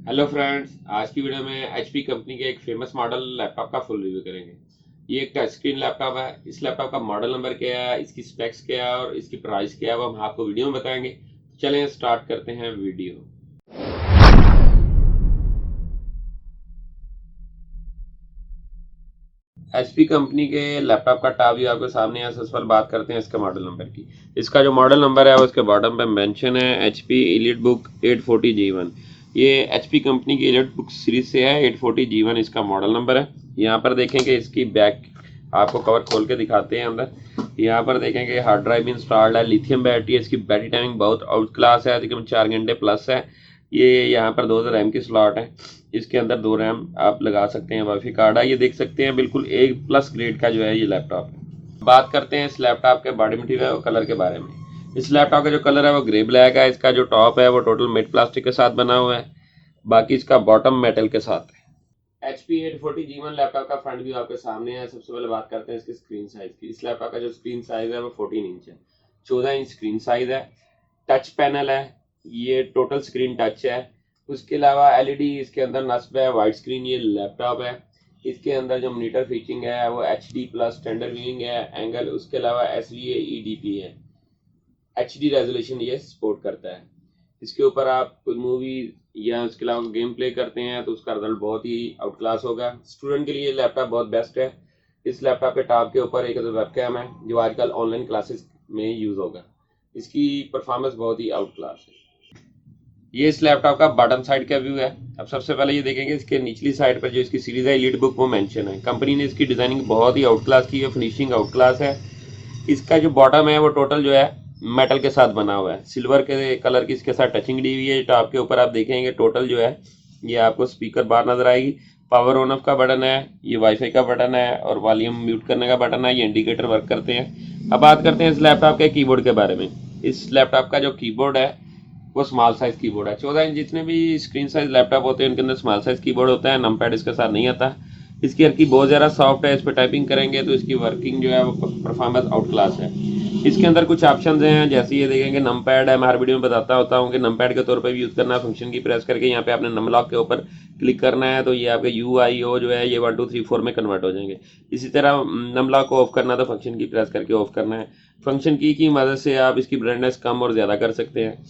Hello friends, आज की video में एचपी कंपनी के एक फेमस मॉडल लैपटॉप का फुल रिव्यू करेंगे। ये एक टच स्क्रीन लैपटॉप है। इस लैपटॉप का मॉडल नंबर क्या है, इसकी स्पेक्स क्या है और इसकी प्राइस क्या है, वो हम आपको वीडियो में बताएंगे। तो चलें स्टार्ट करते हैं वीडियो। एचपी कंपनी के लैपटॉप का टॉप व्यू आपके सामने है। सबसे पहले बात करते हैं इसके मॉडल नंबर की। इसका जो मॉडल नंबर है वो इसके बॉटम पे मेंशन है, एचपी एलीट बुक 840G1। ये एचपी कंपनी की एलीट बुक सीरीज से है। 840G1 इसका मॉडल नंबर है। यहाँ पर देखेंगे इसकी बैक, आपको कवर खोल के दिखाते हैं अंदर। यहाँ पर देखेंगे हार्ड ड्राइव इंस्टॉल्ड है, लिथियम बैटरी है, इसकी बैटरी टाइमिंग बहुत आउट क्लास है, तकरीबन 4 घंटे प्लस है। ये यहाँ पर 2 रैम की स्लॉट है। इसके अंदर 2 रैम आप लगा सकते हैं। वाईफाई कार्ड है, ये देख सकते हैं बिल्कुल A+ ग्रेड का जो है ये लैपटॉप है। बात करते हैं इस लैपटॉप के बॉडी मटेरियल और कलर के बारे में। इस लैपटॉप का जो कलर है वो ग्रे ब्लैक है। इसका जो टॉप है वो टोटल मेट प्लास्टिक के साथ बना हुआ है, बाकी इसका बॉटम मेटल के साथ है। HP 840G1 लैपटॉप का फ्रंट व्यू आपके सामने है। सबसे पहले बात करते हैं इसकी स्क्रीन साइज की। इस लैपटॉप का जो स्क्रीन साइज है वो 14 इंच है। 14 इंच स्क्रीन साइज है। टच पैनल है, ये टोटल स्क्रीन टच है। उसके अलावा एलईडी इसके अंदर नस्ब है, वाइट स्क्रीन ये लैपटॉप है। इसके अंदर जो मॉनिटर फीचिंग है वो HD+ स्टैंडर्ड व्यूइंग है, एंगल। उसके अलावा SVA EDP है, HD रेजोल्यूशन ये सपोर्ट करता है। इसके ऊपर आप कोई मूवी या उसके अलावा गेम प्ले करते हैं तो उसका रिजल्ट बहुत ही आउट क्लास होगा। स्टूडेंट के लिए लैपटॉप बहुत बेस्ट है। इस लैपटॉप के टॉप के ऊपर एक वेबकैम है जो आजकल ऑनलाइन क्लासेस में यूज होगा। इसकी परफॉर्मेंस बहुत ही आउट क्लास है। ये इस लैपटॉप का बॉटम साइड का व्यू है। अब सबसे पहले ये देखेंगे इसके निचली साइड पर जो इसकी सीरीज है एलीट बुक वो मेंशन है। कंपनी ने इसकी डिजाइनिंग बहुत ही आउट क्लास की है, फिनिशिंग आउट क्लास है। इसका जो बॉटम है वो टोटल जो है मेटल के साथ बना हुआ है, सिल्वर के कलर की इसके साथ टचिंग दी हुई है। टॉप के ऊपर आप देखेंगे टोटल जो है ये आपको स्पीकर बार नजर आएगी। पावर ऑन ऑफ का बटन है, ये वाईफाई का बटन है और वॉल्यूम म्यूट करने का बटन है, ये इंडिकेटर वर्क करते हैं। अब बात करते हैं इस लैपटॉप के कीबोर्ड के बारे में। इस लैपटॉप का जो कीबोर्ड है वो स्मॉल साइज कीबोर्ड है। 14 इंच जितने भी स्क्रीन साइज लैपटॉप होते हैं उनके अंदर स्मॉल साइज कीबोर्ड होता है। नंपैड इसके साथ नहीं आता। इसकी हल्की बहुत ज़्यादा सॉफ्ट है, इस पर टाइपिंग करेंगे तो इसकी वर्किंग जो है वो परफॉर्मेंस आउट क्लास है। इसके अंदर कुछ ऑप्शंस हैं, जैसे ये देखेंगे नंपैड है। मैं हर वीडियो में बताता होता हूँ कि नंपैड के तौर पर भी यूज़ करना है। फंक्शन की प्रेस करके यहाँ पे आपने नंबर लॉक के ऊपर क्लिक करना है तो ये आपके UIO जो है ये 1 2 3 4 में कन्वर्ट हो जाएंगे। इसी तरह नंबर लॉक को ऑफ करना है तो फंक्शन की प्रेस करके ऑफ करना है। फंक्शन की मदद से आप इसकी ब्राइटनेस कम और ज़्यादा कर सकते हैं।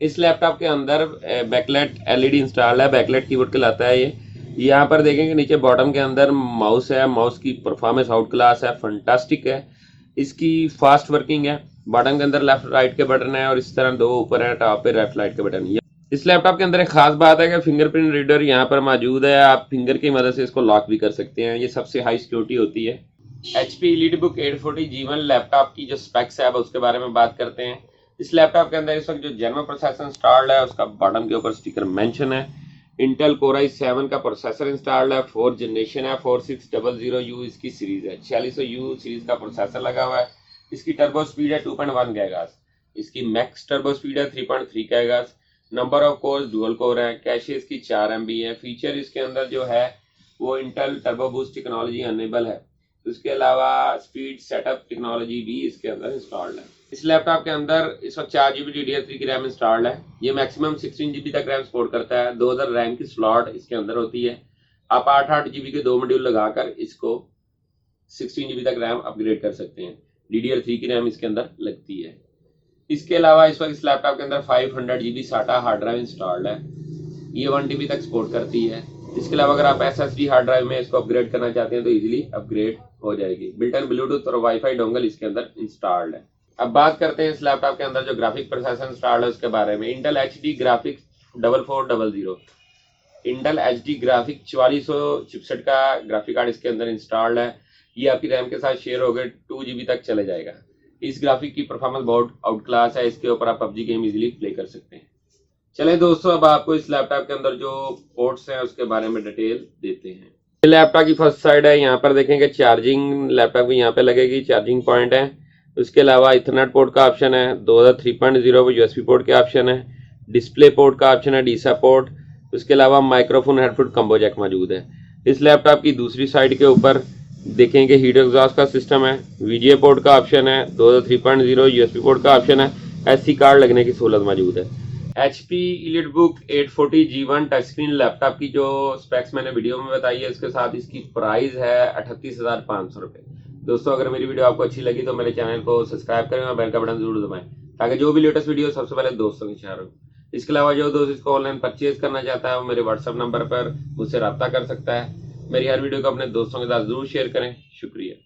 इस लैपटॉप के अंदर बैकलाइट LED इंस्टॉल है, बैकलाइट कीबोर्ड कहलाता है ये। यहाँ पर देखेंगे नीचे बॉटम के अंदर माउस है। माउस की परफॉर्मेंस आउट क्लास है, फंटास्टिक है। इसकी फास्ट वर्किंग है। बॉटम के अंदर लेफ्ट राइट के बटन है और इस तरह 2 ऊपर है, टॉप पे लेफ्ट राइट के बटन। इस लैपटॉप के अंदर एक खास बात है कि फिंगरप्रिंट रीडर यहाँ पर मौजूद है। आप फिंगर की मदद से इसको लॉक भी कर सकते हैं। ये सबसे हाई सिक्योरिटी होती है। HP EliteBook 840G1 लैपटॉप की जो स्पेक्स है अब उसके बारे में बात करते हैं। इस लैपटॉप के अंदर इस वक्त जो जेनवन प्रोसेसर इंस्टॉल्ड है उसका बॉटम के ऊपर स्टिकर मेंशन है। इंटेल Core i7 का प्रोसेसर इंस्टॉल्ड है, 4th जनरेशन है, 4600U इसकी सीरीज है। 4600U सीरीज का प्रोसेसर लगा हुआ है। इसकी टर्बो स्पीड है 2.1 गीगाहर्ट्ज। इसकी मैक्स टर्बो स्पीड है 3.3 gigahertz. Number of core dual core है। कैशे इसकी 4 MB है। फीचर इसके अंदर जो है वो Intel turbo boost technology enable है। उसके अलावा स्पीड सेटअप टेक्नोलॉजी भी इसके अंदर इंस्टॉल्ड है। इस लैपटॉप के अंदर इस वक्त 4GB DDR3 की रैम इंस्टॉल्ड है। ये मैक्सिमम 16GB तक रैम सपोर्ट करता है। 2000 रैम की स्लॉट इसके अंदर होती है। आप 8-8GB के 2 मॉड्यूल लगाकर इसको 16GB तक रैम अपग्रेड कर सकते हैं। DDR3 की रैम इसके अंदर लगती है। इसके अलावा इस वक्त इस लैपटॉप के अंदर 500GB SATA hard drive installed है। ये 1TB तक सपोर्ट करती है। इसके अलावा अगर आप SSD हार्ड ड्राइव में इसको अपग्रेड करना चाहते हैं तो इजीली अपग्रेड हो जाएगी। बिल्ट-इन ब्लूटूथ और वाईफाई डोंगल इसके अंदर इंस्टॉल्ड है। अब बात करते हैं इस लैपटॉप के अंदर जो ग्राफिक प्रोसेसर इंस्टॉल्ड है उसके बारे में। Intel HD graphics 4400। Intel HD graphic 4400 chipset का ग्राफिक कार्ड इसके अंदर इंस्टॉल्ड है। ये आपकी रैम के साथ शेयर होकर 2GB तक चले जाएगा। इस ग्राफिक की परफॉर्मेंस बहुत आउट क्लास है। इसके ऊपर आप PUBG गेम इजीली प्ले कर सकते हैं। चले दोस्तों, अब आपको इस लैपटॉप के अंदर जो पोर्ट्स हैं उसके बारे में डिटेल देते हैं। ये लैपटॉप की फर्स्ट साइड है। यहाँ पर देखेंगे चार्जिंग लैपटॉप की यहाँ पे लगेगी, चार्जिंग पॉइंट है। उसके अलावा इथरनेट पोर्ट का ऑप्शन है। 23.0 पर USB पोर्ट के ऑप्शन है। डिस्प्ले पोर्ट का ऑप्शन है, DISA पोर्ट। उसके अलावा माइक्रोफोन हेडफोन कम्बो जैक मौजूद है। इस लैपटॉप की दूसरी साइड के ऊपर देखेंगे हीट एग्जॉस्ट का सिस्टम है। VGA पोर्ट का ऑप्शन है। 23.0 USB पोर्ट का ऑप्शन है। SD कार्ड लगने की सहूलत मौजूद है। HP EliteBook 840G1 touch screen laptop की जो स्पेक्स मैंने वीडियो में बताई है, उसके साथ इसकी प्राइस है 38,500 रुपये। दोस्तों, अगर मेरी वीडियो आपको अच्छी लगी तो मेरे चैनल को सब्सक्राइब करें और बेल का बटन जरूर दबाएं, ताकि जो भी लेटेस्ट वीडियो सबसे पहले दोस्तों के शेयर हो। इसके अलावा जो दोस्त इसको ऑनलाइन परचेज करना चाहता है वो मेरे व्हाट्सएप नंबर पर मुझसे रब्ता कर सकता है। मेरी हर वीडियो को अपने दोस्तों के साथ जरूर शेयर करें। शुक्रिया।